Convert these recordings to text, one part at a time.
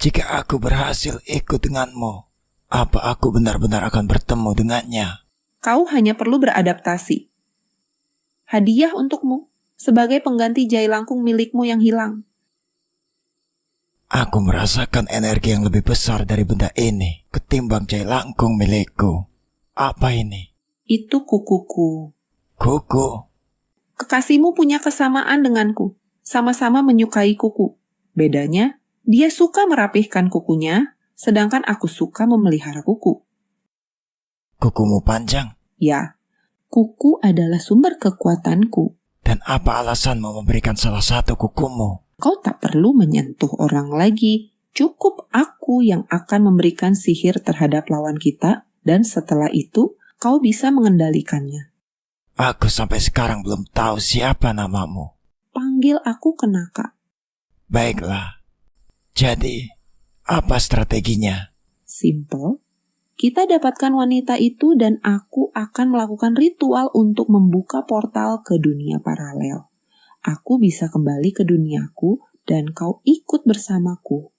Jika aku berhasil ikut denganmu, apa aku benar-benar akan bertemu dengannya? Kau hanya perlu beradaptasi. Hadiah untukmu sebagai pengganti jailangkung milikmu yang hilang. Aku merasakan energi yang lebih besar dari benda ini ketimbang jailangkung milikku. Apa ini? Itu kukuku. Kuku? Kekasihmu punya kesamaan denganku. Sama-sama menyukai kuku. Bedanya, dia suka merapihkan kukunya, sedangkan aku suka memelihara kuku. Kukumu panjang? Ya, kuku adalah sumber kekuatanku. Dan apa alasanmu memberikan salah satu kukumu? Kau tak perlu menyentuh orang lagi. Cukup aku yang akan memberikan sihir terhadap lawan kita, dan setelah itu, kau bisa mengendalikannya. Aku sampai sekarang belum tahu siapa namamu. Panggil aku Kenaka. Baiklah. Jadi, apa strateginya? Simple. Kita dapatkan wanita itu dan aku akan melakukan ritual untuk membuka portal ke dunia paralel. Aku bisa kembali ke duniaku dan kau ikut bersamaku.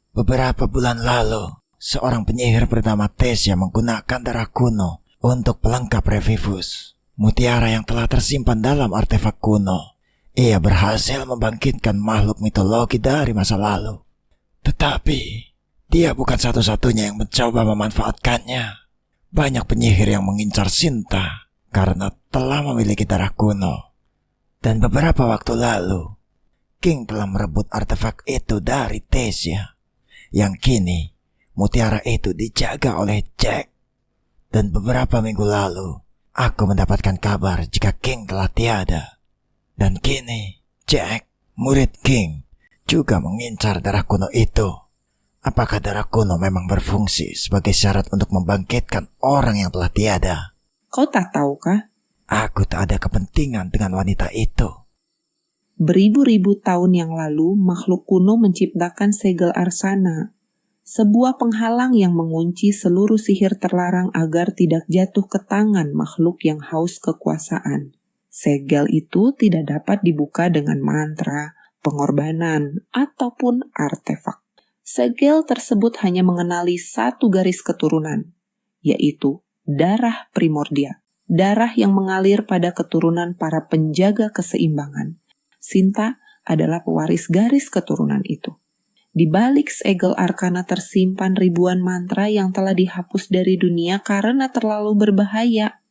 Beberapa bulan lalu, seorang penyihir bernama Tessia menggunakan darah kuno untuk pelengkap Revivus, mutiara yang telah tersimpan dalam artefak kuno. Ia berhasil membangkitkan makhluk mitologi dari masa lalu. Tetapi, dia bukan satu-satunya yang mencoba memanfaatkannya. Banyak penyihir yang mengincar Sinta karena telah memiliki darah kuno. Dan beberapa waktu lalu, King telah merebut artefak itu dari Tessia. Yang kini, mutiara itu dijaga oleh Jack. Dan beberapa minggu lalu, aku mendapatkan kabar jika King telah tiada. Dan kini, Jack, murid King, juga mengincar darah kuno itu. Apakah darah kuno memang berfungsi sebagai syarat untuk membangkitkan orang yang telah tiada? Kau tak tahu kah? Aku tak ada kepentingan dengan wanita itu. Beribu-ribu tahun yang lalu, makhluk kuno menciptakan segel arsana, sebuah penghalang yang mengunci seluruh sihir terlarang agar tidak jatuh ke tangan makhluk yang haus kekuasaan. Segel itu tidak dapat dibuka dengan mantra, pengorbanan, ataupun artefak. Segel tersebut hanya mengenali satu garis keturunan, yaitu darah primordia. Darah yang mengalir pada keturunan para penjaga keseimbangan. Sinta adalah pewaris garis keturunan itu. Di balik segel arkana tersimpan ribuan mantra yang telah dihapus dari dunia karena terlalu berbahaya.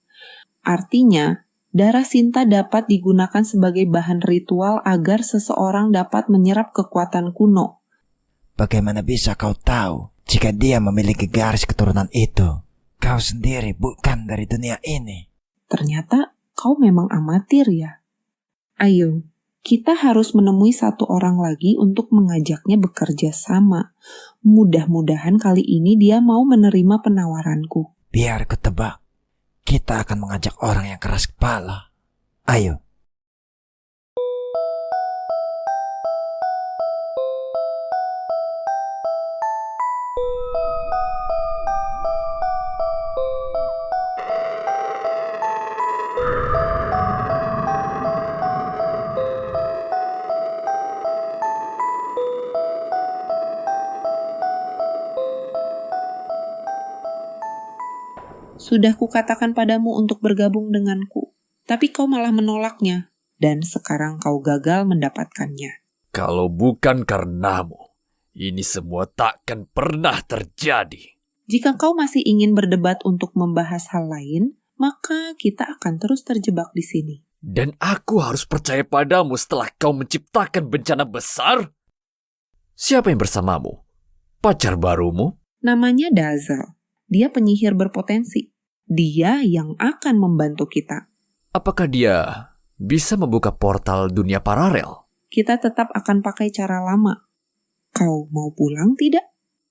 Artinya, darah Sinta dapat digunakan sebagai bahan ritual agar seseorang dapat menyerap kekuatan kuno. Bagaimana bisa kau tahu jika dia memiliki garis keturunan itu? Kau sendiri bukan dari dunia ini. Ternyata kau memang amatir ya. Ayo, kita harus menemui satu orang lagi untuk mengajaknya bekerja sama. Mudah-mudahan kali ini dia mau menerima penawaranku. Biar ku tebak, kita akan mengajak orang yang keras kepala. Ayo. Sudah kukatakan padamu untuk bergabung denganku, tapi kau malah menolaknya, dan sekarang kau gagal mendapatkannya. Kalau bukan karenamu, ini semua takkan pernah terjadi. Jika kau masih ingin berdebat untuk membahas hal lain, maka kita akan terus terjebak di sini. Dan aku harus percaya padamu setelah kau menciptakan bencana besar? Siapa yang bersamamu? Pacar barumu? Namanya Dazzle. Dia penyihir berpotensi. Dia yang akan membantu kita. Apakah dia bisa membuka portal dunia paralel? Kita tetap akan pakai cara lama. Kau mau pulang tidak?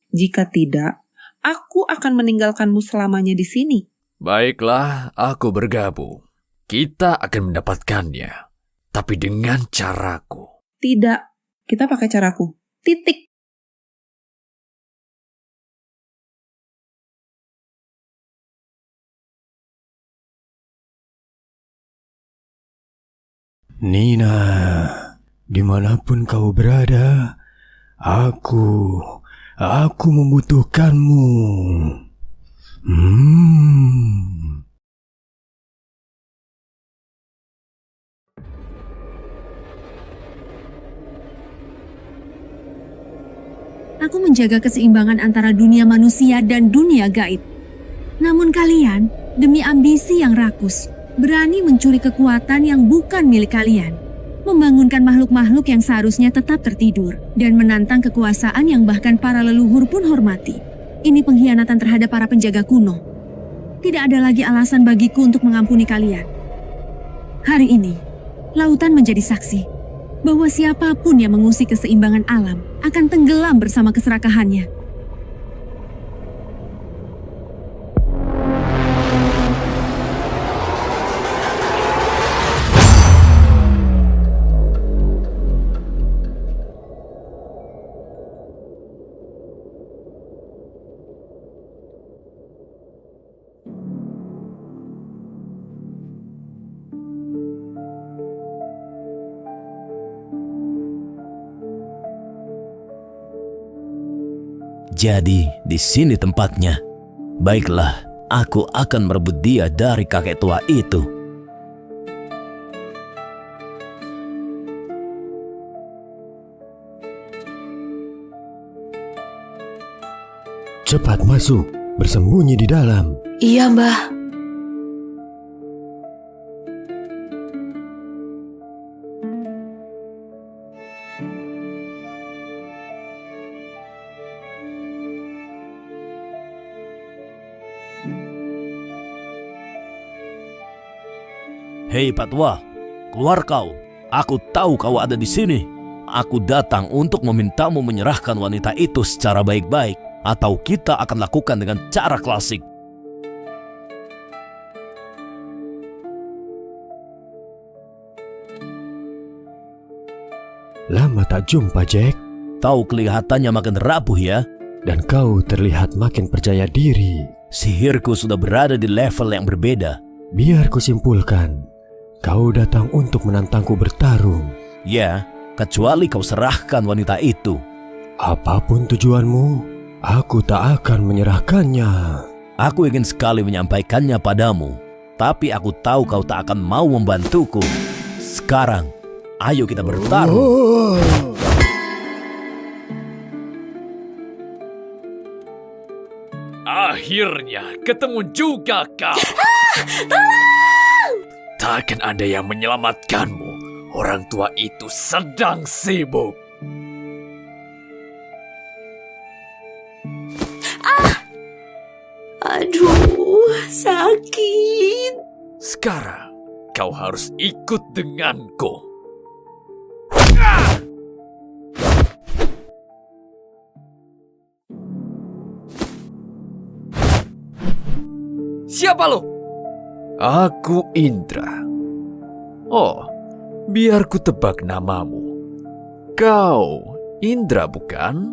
Jika tidak, aku akan meninggalkanmu selamanya di sini. Baiklah, aku bergabung. Kita akan mendapatkannya, tapi dengan caraku. Tidak, kita pakai caraku. Titik. Nina, dimanapun kau berada, aku Aku membutuhkanmu. Aku menjaga keseimbangan antara dunia manusia dan dunia gaib. Namun kalian, demi ambisi yang rakus, berani mencuri kekuatan yang bukan milik kalian. Membangunkan makhluk-makhluk yang seharusnya tetap tertidur dan menantang kekuasaan yang bahkan para leluhur pun hormati. Ini pengkhianatan terhadap para penjaga kuno. Tidak ada lagi alasan bagiku untuk mengampuni kalian. Hari ini, lautan menjadi saksi bahwa siapapun yang mengusik keseimbangan alam akan tenggelam bersama keserakahannya. Jadi, di sini tempatnya. Baiklah, aku akan merebut dia dari kakek tua itu. Cepat masuk, bersembunyi di dalam. Iya, Mbah. Hei Patwa, keluar kau. Aku tahu kau ada di sini. Aku datang untuk memintamu menyerahkan wanita itu secara baik-baik, atau kita akan lakukan dengan cara klasik. Lama tak jumpa, Jack. Tahu kelihatannya makin rapuh ya? Dan kau terlihat makin percaya diri. Sihirku sudah berada di level yang berbeda. Biar kusimpulkan. Kau datang untuk menantangku bertarung. Ya, kecuali kau serahkan wanita itu. Apapun tujuanmu, aku tak akan menyerahkannya. Aku ingin sekali menyampaikannya padamu, tapi aku tahu kau tak akan mau membantuku. Sekarang, ayo kita bertarung. Akhirnya ketemu juga kau. Takkan ada yang menyelamatkanmu. Orang tua itu sedang sibuk. Aduh, sakit. Sekarang kau harus ikut denganku. Siapa lo? Aku Indra. Oh, biar ku tebak namamu. Kau Indra bukan?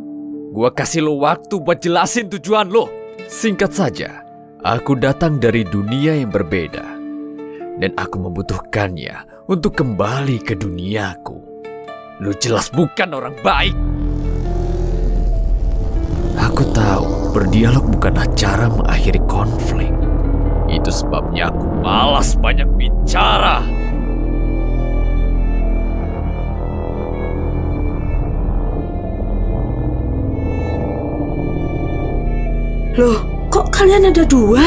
Gua kasih lo waktu buat jelasin tujuan lo. Singkat saja, aku datang dari dunia yang berbeda. Dan aku membutuhkannya untuk kembali ke duniaku. Lo jelas bukan orang baik. Aku tahu berdialog bukanlah cara mengakhiri konflik. Itu sebabnya aku malas banyak bicara. Loh, kok kalian ada dua?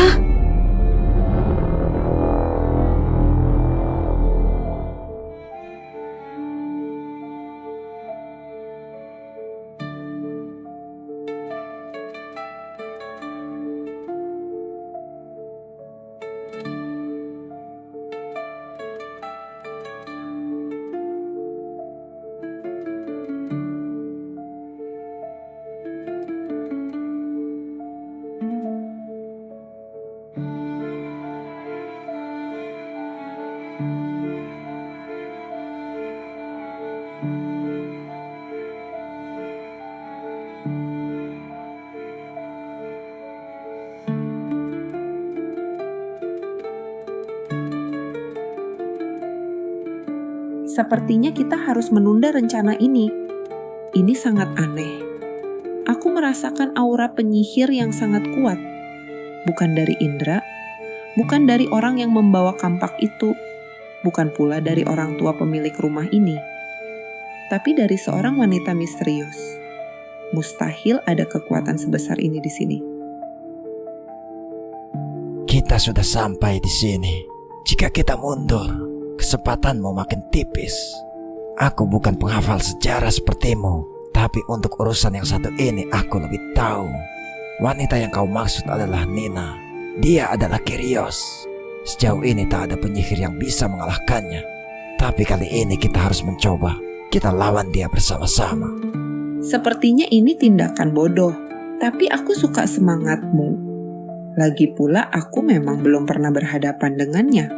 Sepertinya kita harus menunda rencana ini. Ini sangat aneh. Aku merasakan aura penyihir yang sangat kuat. Bukan dari Indra, bukan dari orang yang membawa kampak itu, bukan pula dari orang tua pemilik rumah ini, tapi dari seorang wanita misterius. Mustahil ada kekuatan sebesar ini di sini. Kita sudah sampai di sini. Jika kita mundur, kesempatanmu makin tipis. Aku bukan penghafal sejarah sepertimu, tapi untuk urusan yang satu ini aku lebih tahu. Wanita yang kau maksud adalah Nina. Dia adalah Kyrios. Sejauh ini tak ada penyihir yang bisa mengalahkannya. Tapi kali ini kita harus mencoba. Kita lawan dia bersama-sama. Sepertinya ini tindakan bodoh, tapi aku suka semangatmu. Lagi pula aku memang belum pernah berhadapan dengannya.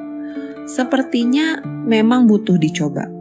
Sepertinya memang butuh dicoba.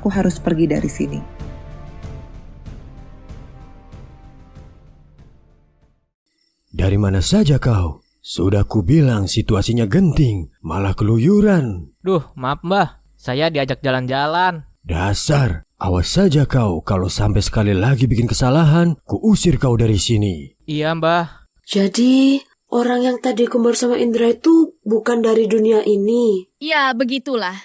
Aku harus pergi dari sini. Dari mana saja kau? Sudah kubilang situasinya genting, malah keluyuran. Duh, maaf mbah, saya diajak jalan-jalan. Dasar, awas saja kau kalau sampai sekali lagi bikin kesalahan, kuusir kau dari sini. Iya mbah. Jadi, orang yang tadi kembar sama Indra itu bukan dari dunia ini. Ya, begitulah.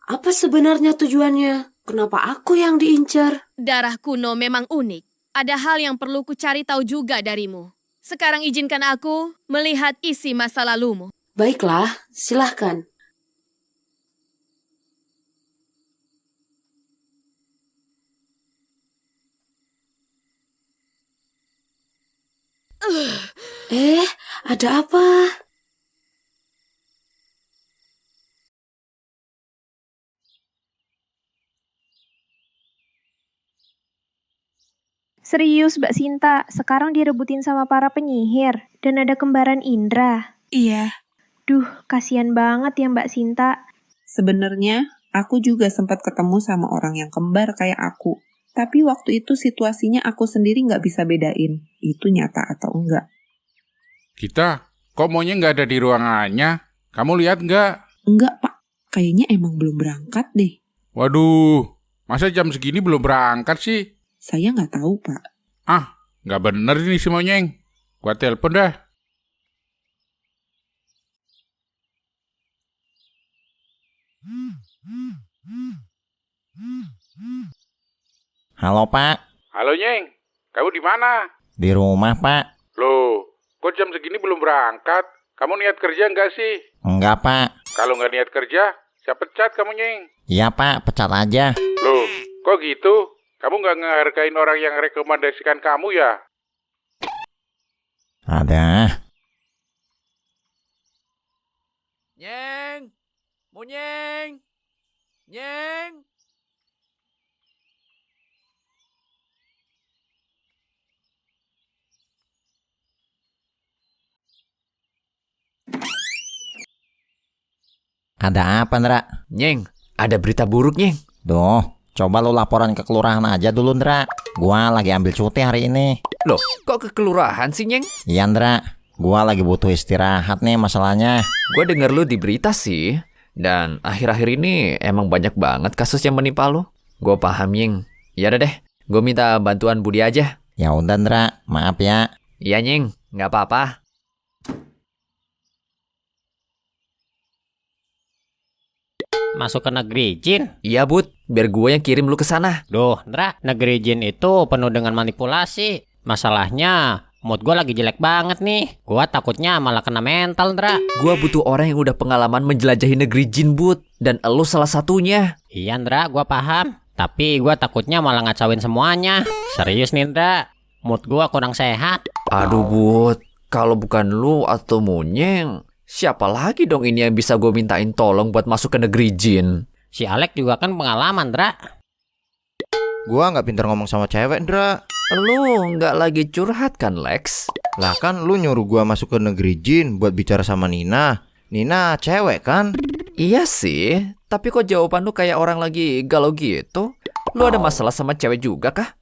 Apa sebenarnya tujuannya? Kenapa aku yang diincar? Darah kuno memang unik. Ada hal yang perlu ku cari tahu juga darimu. Sekarang izinkan aku melihat isi masa lalumu. Baiklah, silahkan. Ada apa? Serius, Mbak Sinta, sekarang direbutin sama para penyihir, dan ada kembaran Indra. Iya. Duh, kasihan banget ya Mbak Sinta. Sebenarnya, aku juga sempat ketemu sama orang yang kembar kayak aku. Tapi waktu itu situasinya aku sendiri nggak bisa bedain, itu nyata atau enggak. Kita, kok maunya nggak ada di ruangannya? Kamu lihat nggak? Enggak, Pak. Kayaknya emang belum berangkat deh. Waduh, masa jam segini belum berangkat sih? Saya nggak tahu, Pak. Nggak bener ini si Monyeng. Gua telepon dah. Halo Pak, Halo Nyeng, kamu di mana? di rumah Pak. Loh, kok jam segini belum berangkat? Kamu niat kerja nggak sih? Enggak Pak. Kalau nggak niat kerja, saya pecat kamu Nyeng. Iya Pak, pecat aja. Loh, kok gitu? Kamu nggak ngehargain orang yang rekomendasikan kamu ya? Ada. Nyeng! Monyeng! Nyeng! Ada apa Ndra? Nyeng, ada berita buruk, Nyeng. Duh, coba lu laporan ke kelurahan aja dulu Ndra. Gua lagi ambil cuti hari ini. Loh, kok ke kelurahan sih, Nyeng? Iya Ndra, gua lagi butuh istirahat nih masalahnya. Gue denger lu di berita sih. Dan akhir-akhir ini emang banyak banget kasus yang menimpa lu. Gue paham, Nyeng. Ya udah deh, gue minta bantuan Budi aja. Ya udah Ndra, maaf ya. Iya, Nyeng, nggak apa-apa. Masuk ke negeri jin? Iya, Bud. Biar gue yang kirim lu ke sana. Duh, Ndra, negeri jin itu penuh dengan manipulasi. Masalahnya, mood gue lagi jelek banget nih. Gue takutnya malah kena mental, Ndra. Gue butuh orang yang udah pengalaman menjelajahi negeri jin, Bud. Dan elu salah satunya. Iya, Ndra, gue paham. Tapi gue takutnya malah ngacauin semuanya. Serius nih, Ndra. Mood gue kurang sehat. Aduh, Bud. Kalau bukan lu atau Monyeng, siapa lagi dong ini yang bisa gue mintain tolong buat masuk ke negeri jin? Si Alek juga kan pengalaman, Ndra. Gua nggak pintar ngomong sama cewek Ndra. Lu nggak lagi curhat kan, Lex? Lah kan lu nyuruh gua masuk ke negeri jin buat bicara sama Nina. Nina cewek kan? Iya sih, tapi kok jawaban lu kayak orang lagi galau gitu? Lu ada masalah sama cewek juga kah?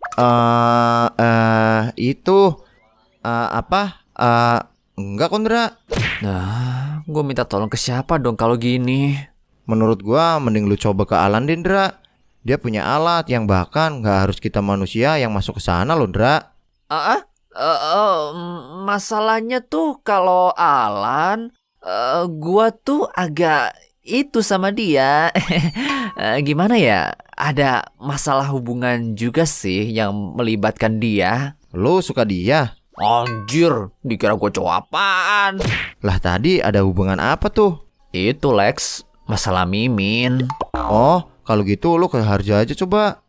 Enggak kok Ndra. Nah, gue minta tolong ke siapa dong kalau gini? Menurut gua mending lu coba ke Alan deh Ndra. Dia punya alat yang bahkan nggak harus kita manusia yang masuk ke sana loh Ndra. Masalahnya tuh kalau Alan, gua tuh agak itu sama dia. Gimana ya? Ada masalah hubungan juga sih yang melibatkan dia. Lu suka dia? Anjir, dikira gue cowok apaan? Lah tadi ada hubungan apa tuh? Itu Lex, masalah Mimin. Oh, kalau gitu lu ke Harja aja coba.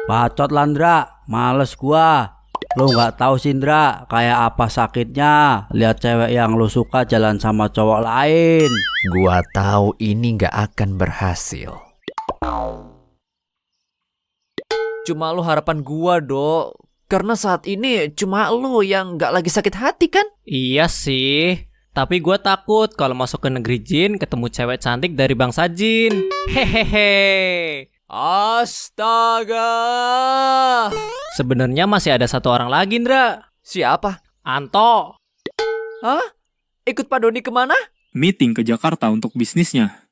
Bacot Landra, males gua. Lu nggak tahu sih Ndra, kayak apa sakitnya lihat cewek yang lu suka jalan sama cowok lain. Gua tahu ini nggak akan berhasil. Cuma lu harapan gua, Dok. Karena saat ini cuma lu yang nggak lagi sakit hati kan? Iya sih. Tapi gue takut kalau masuk ke negeri jin ketemu cewek cantik dari bangsa jin. Hehehe. Astaga. Sebenarnya masih ada satu orang lagi, Ndra. Siapa? Anto. Hah? Ikut Pak Doni kemana? Meeting ke Jakarta untuk bisnisnya.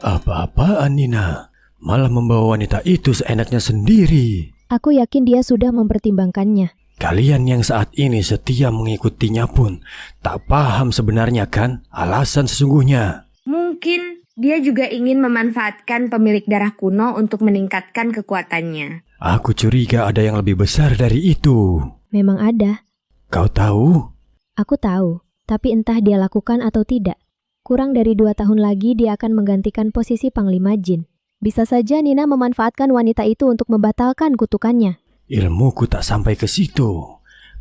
Apa-apaan Nina? Malah membawa wanita itu seenaknya sendiri. Aku yakin dia sudah mempertimbangkannya. Kalian yang saat ini setia mengikutinya pun tak paham sebenarnya kan alasan sesungguhnya. Mungkin dia juga ingin memanfaatkan pemilik darah kuno untuk meningkatkan kekuatannya. Aku curiga ada yang lebih besar dari itu. Memang ada. Kau tahu? Aku tahu, tapi entah dia lakukan atau tidak. Kurang dari 2 tahun lagi dia akan menggantikan posisi Panglima Jin. Bisa saja Nina memanfaatkan wanita itu untuk membatalkan kutukannya. Ilmuku tak sampai ke situ.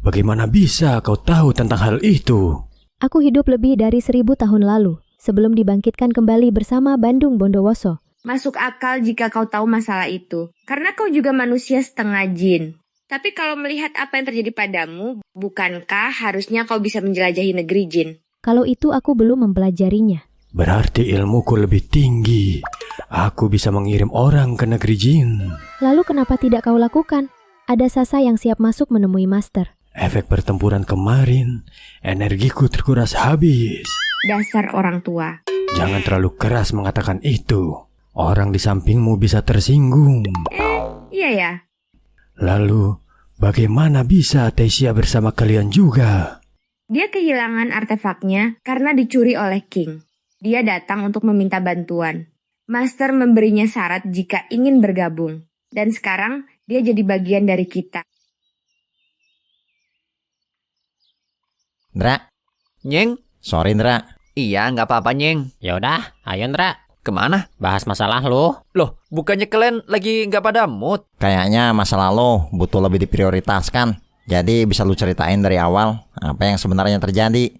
Bagaimana bisa kau tahu tentang hal itu? Aku hidup lebih dari 1000 tahun lalu, sebelum dibangkitkan kembali bersama Bandung Bondowoso. Masuk akal jika kau tahu masalah itu, karena kau juga manusia setengah jin. Tapi kalau melihat apa yang terjadi padamu, bukankah harusnya kau bisa menjelajahi negeri jin? Kalau itu aku belum mempelajarinya. Berarti ilmuku lebih tinggi. Aku bisa mengirim orang ke negeri jin. Lalu kenapa tidak kau lakukan? Ada Sasa yang siap masuk menemui Master. Efek pertempuran kemarin, energiku terkuras habis. Dasar orang tua. Jangan terlalu keras mengatakan itu. Orang di sampingmu bisa tersinggung. Iya ya. Lalu, bagaimana bisa Tesia bersama kalian juga? Dia kehilangan artefaknya karena dicuri oleh King. Dia datang untuk meminta bantuan. Master memberinya syarat jika ingin bergabung. Dan sekarang dia jadi bagian dari kita. Ndra. Nyeng. Sorry, Ndra. Iya, nggak apa-apa, Nyeng. Yaudah, ayo Ndra. Kemana? Bahas masalah lu. Loh, bukannya kalian lagi nggak pada mood? Kayaknya masalah lo butuh lebih diprioritaskan. Jadi bisa lu ceritain dari awal apa yang sebenarnya terjadi.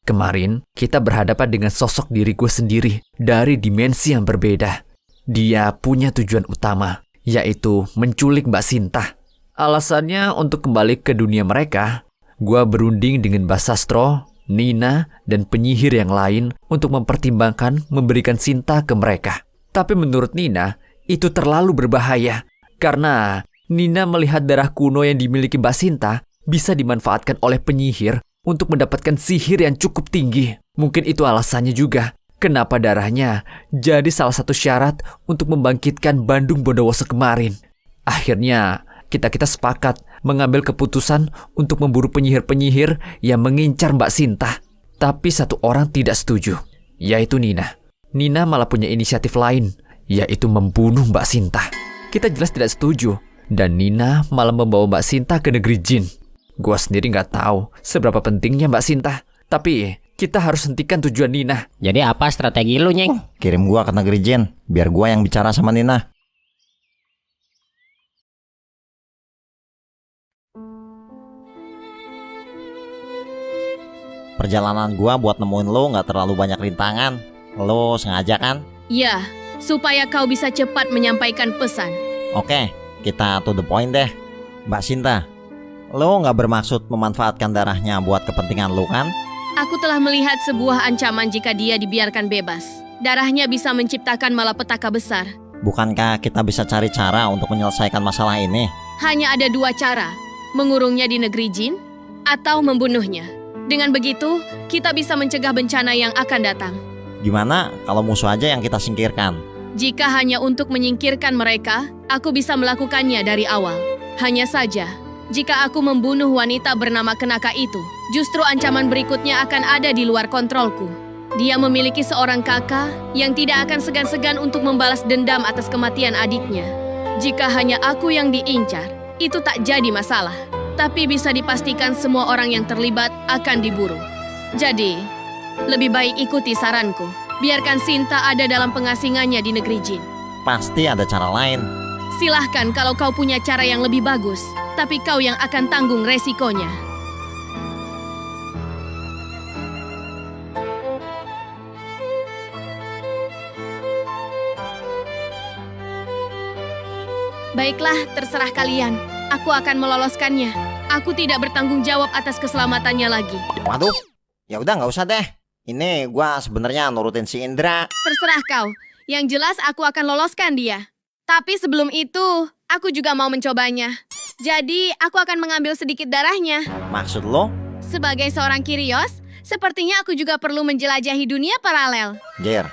Kemarin kita berhadapan dengan sosok diri gue sendiri dari dimensi yang berbeda. Dia punya tujuan utama, yaitu menculik Mbak Sinta. Alasannya untuk kembali ke dunia mereka, gue berunding dengan Mbak Sastro, Nina, dan penyihir yang lain untuk mempertimbangkan memberikan Sinta ke mereka. Tapi menurut Nina, itu terlalu berbahaya. Karena Nina melihat darah kuno yang dimiliki Mbak Sinta bisa dimanfaatkan oleh penyihir untuk mendapatkan sihir yang cukup tinggi. Mungkin itu alasannya juga kenapa darahnya jadi salah satu syarat untuk membangkitkan Bandung Bondowoso kemarin. Akhirnya kita sepakat mengambil keputusan untuk memburu penyihir-penyihir yang mengincar Mbak Sinta. Tapi satu orang tidak setuju, yaitu Nina. Nina malah punya inisiatif lain, yaitu membunuh Mbak Sinta. Kita jelas tidak setuju, dan Nina malah membawa Mbak Sinta ke negeri jin. Gua sendiri nggak tahu seberapa pentingnya Mbak Sinta, tapi kita harus hentikan tujuan Nina. Jadi apa strategi lu, Nyeng? Kirim gua ke negeri jin, biar gua yang bicara sama Nina. Perjalanan gua buat nemuin lo nggak terlalu banyak rintangan. Lo sengaja kan? Ya, supaya kau bisa cepat menyampaikan pesan. Oke, kita to the point deh. Mbak Sinta, lo nggak bermaksud memanfaatkan darahnya buat kepentingan lo kan? Aku telah melihat sebuah ancaman jika dia dibiarkan bebas. Darahnya bisa menciptakan malapetaka besar. Bukankah kita bisa cari cara untuk menyelesaikan masalah ini? Hanya ada dua cara, mengurungnya di negeri jin atau membunuhnya. Dengan begitu, kita bisa mencegah bencana yang akan datang. Gimana kalau musuh aja yang kita singkirkan? Jika hanya untuk menyingkirkan mereka, aku bisa melakukannya dari awal. Hanya saja, jika aku membunuh wanita bernama Kenaka itu, justru ancaman berikutnya akan ada di luar kontrolku. Dia memiliki seorang kakak yang tidak akan segan-segan untuk membalas dendam atas kematian adiknya. Jika hanya aku yang diincar, itu tak jadi masalah. Tapi bisa dipastikan semua orang yang terlibat akan diburu. Jadi, lebih baik ikuti saranku. Biarkan Sinta ada dalam pengasingannya di negeri jin. Pasti ada cara lain. Silahkan kalau kau punya cara yang lebih bagus, tapi kau yang akan tanggung resikonya. Baiklah, terserah kalian. Aku akan meloloskannya. Aku tidak bertanggung jawab atas keselamatannya lagi. Waduh, ya udah nggak usah deh. Ini gua sebenarnya nurutin si Indra. Terserah kau. Yang jelas aku akan loloskan dia. Tapi sebelum itu, aku juga mau mencobanya. Jadi, aku akan mengambil sedikit darahnya. Maksud lo? Sebagai seorang Kyrios, sepertinya aku juga perlu menjelajahi dunia paralel. Jer.